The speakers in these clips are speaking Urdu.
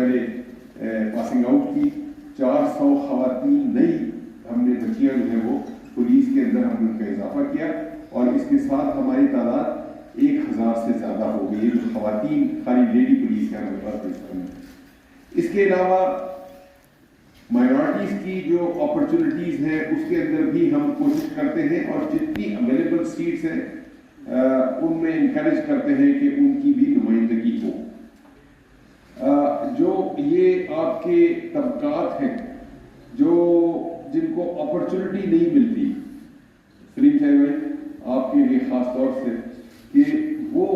پہلے پاسنگ آؤٹ کی. 400 خواتین نئی ہم نے بچیاں جو ہیں وہ پولیس کے اندر ہم نے ان کا اضافہ کیا, اور اس کے ساتھ ہماری تعداد 1000 سے زیادہ ہو گئی جو خواتین خالی لیڈی پولیس کے ہمارے پاس پاکستان میں. اس کے علاوہ مائنورٹیز کی جو اپرچونٹیز ہیں اس کے اندر بھی ہم کوشش کرتے ہیں, اور جتنی اویلیبل سیٹس ہیں ان میں انکریج کرتے ہیں کہ ان کی بھی نمائندگی ہو. جو یہ آپ کے طبقات ہیں جو جن کو اپرچونٹی نہیں ملتی, سلیم صاحب بھائی آپ کے لیے خاص طور سے, کہ وہ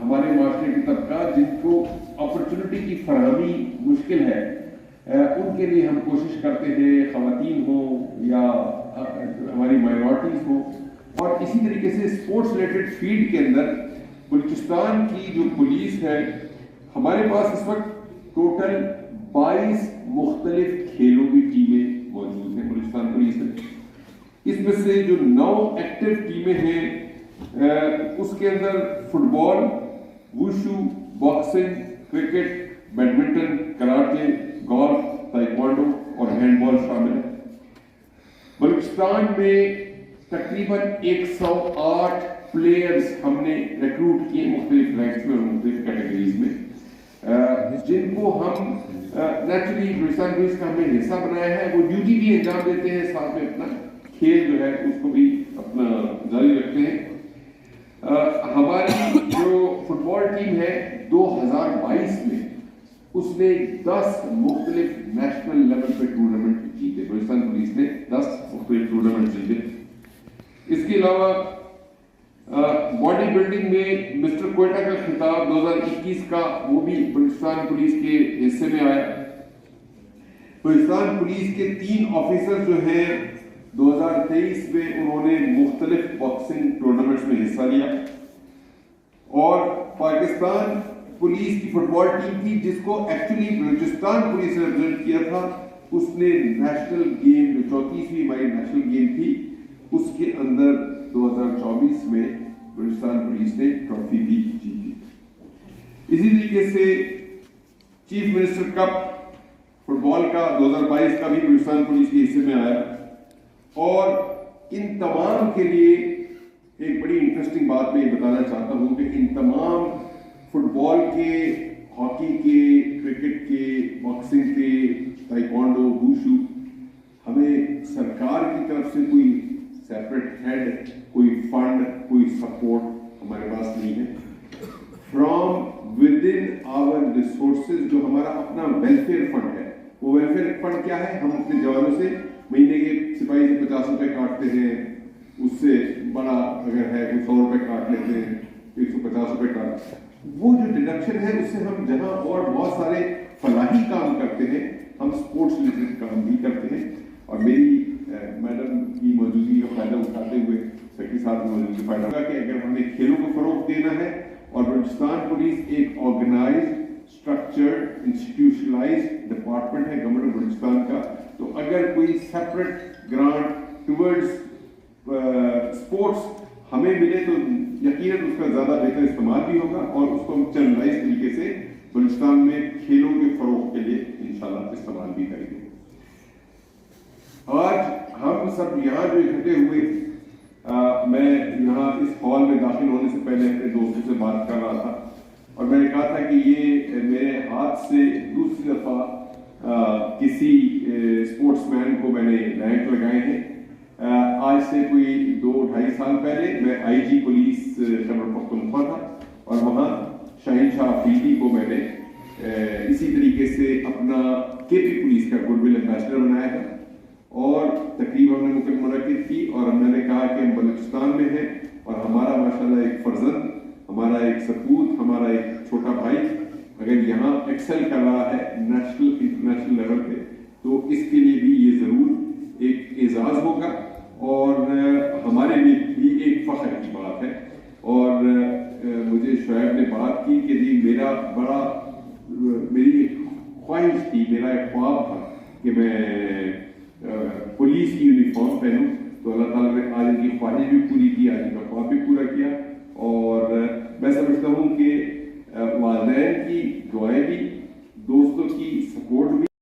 ہمارے معاشرے کے طبقات جن کو اپرچونٹی کی فراہمی مشکل ہے, ان کے لیے ہم کوشش کرتے ہیں, خواتین ہوں یا ہماری مائنورٹیز ہوں. اور اسی طریقے سے اسپورٹس ریلیٹڈ فیلڈ کے اندر بلوچستان کی جو پولیس ہے, ہمارے پاس اس وقت ٹوٹل 22 مختلف کھیلوں کی ٹیمیں موجود ہیں بلوچستان پولیس میں. اس میں سے جو 9 ایکٹیو ٹیمیں ہیں اس کے اندر football, wushu, boxing, cricket, badminton, karate, golf, taekwondo اور ہینڈ بال شامل ہے. بلوچستان میں تقریباً 108 پلیئرز ہم نے ریکروٹ کیے مختلف رینکس میں اور مختلف کیٹیگریز میں, جن کو ہم نیچرلی بلوچستان پولیس کا ہمیں حصہ بنایا ہے. وہ ڈیوٹی بھی انجام دیتے ہیں, ساتھ میں اپنا کھیل جو ہے اس کو بھی اپنا جاری رکھتے ہیں. ہماری جو فٹ بال ٹیم ہے 2022 میں اس نے 10 مختلف نیشنل لیول پہ ٹورنامنٹ جیتے. بلوچستان پولیس نے 10 مختلف ٹورنامنٹ جیتے. اس کے علاوہ باڈی بلڈنگ میں مسٹر کوئٹہ کا خطاب 2021 کا وہ بھی بلوچستان پولیس کے حصے میں آیا. بلوچستان پولیس کے 3 آفیسر جو ہیں 2023 میں انہوں نے مختلف باکسنگ ٹورنامنٹس میں حصہ لیا. اور پاکستان پولیس کی فٹ بال ٹیم تھی جس کو ایکچولی بلوچستان پولیس نے ریپرزینٹ کیا تھا, اس نے نیشنل گیم جو 34ویں ہماری نیشنل گیم تھی اس کے اندر 2024 میں بلوچستان پولیس نے ٹرافی بھی جیتی. اسی طریقے سے چیف منسٹر کپ فٹ بال کا 2022 کا بھی بلوچستان پولیس کے حصے میں آیا. اور ان تمام کے لیے ایک بڑی انٹرسٹنگ بات میں یہ بتانا چاہتا ہوں کہ ان تمام فٹ بال کے, ہاکی کے, کرکٹ کے, باکسنگ کے, تائیکوانڈو, ووشو, ہمیں سرکار کی طرف سے کوئی سیپریٹ ہیڈ, کوئی فنڈ, کوئی سپورٹ ہمارے پاس نہیں ہے. From within our resources جو ہمارا اپنا ویلفیئر فنڈ ہے, وہ ویلفیئر فنڈ کیا ہے, ہم اپنے جوانوں سے مہینے کے سپاہی سے 50 روپے کاٹتے ہیں, اس سے بڑا اگر ہے تو 100 روپے کاٹ لیتے ہیں, 150 روپے کاٹ. وہ جو ڈیڈکشن ہے اس سے ہم جہاں اور بہت سارے فلاحی کام کرتے ہیں ہم اسپورٹس ریلیٹڈ کام بھی کرتے ہیں. اور میری میڈم کی موجودگی کا فائدہ اٹھاتے ہوئے سیکرٹری صاحب کی موجودگی کا فائدہ کہ اگر ہمیں کھیلوں کو فروغ دینا ہے, اور بلوچستان پولیس ایک آرگنائزڈ, اسٹرکچرڈ, انسٹیٹیوشنلائزڈ ڈپارٹمنٹ ہے گورنمنٹ بلوچستان کا, تو اگر کوئی سیپریٹ گرانٹ ٹورڈز اسپورٹس ہمیں ملے تو یقیناً اس کا زیادہ بہتر استعمال بھی ہوگا, اور اس کو ہم چینلائز طریقے سے بلوچستان میں کھیلوں کے فروغ کے لیے انشاءاللہ استعمال بھی کریں گے. آج ہم سب یہاں جو اکٹھے ہوئے, میں یہاں اس ہال میں داخل ہونے سے پہلے اپنے دوستوں سے بات کر رہا تھا, اور میں نے کہا تھا کہ یہ میرے ہاتھ سے دوسری دفعہ کسی اسپورٹس مین کو میں نے رینک لگائے ہیں. آج سے کوئی 2-2.5 سال پہلے میں آئی جی پولیس خیبر پختونخوا تھا, اور وہاں شاہین شاہ افریدی کو میں نے اسی طریقے سے اپنا کے پی پولیس کا گڈ ول ایمبیسڈر بنایا تھا. اور تقریب ہم نے منعقد کی, اور میں نے کہا کہ ہم بلوچستان میں ہیں, اور ہمارا ماشاءاللہ ایک فرزند, ہمارا ایک سپوت, ہمارا ایک چھوٹا بھائی اگر یہاں ایکسل کر رہا ہے نیشنل انٹرنیشنل لیول پہ, تو اس کے لیے بھی یہ ضرور ایک اعزاز ہوگا, اور ہمارے لیے بھی ایک فخر کی بات ہے. اور مجھے شعیب نے بات کی کہ جی میری خواہش تھی, میرا ایک خواب تھا کہ میں پولیس کی یونیفارم پہنوں, تو اللہ تعالیٰ نے آج ان کی خواہش بھی پوری کی, آج ان کا خواب بھی پورا کیا. اور میں سمجھتا ہوں کہ والدین کی دعائیں بھی, دوستوں کی سپورٹ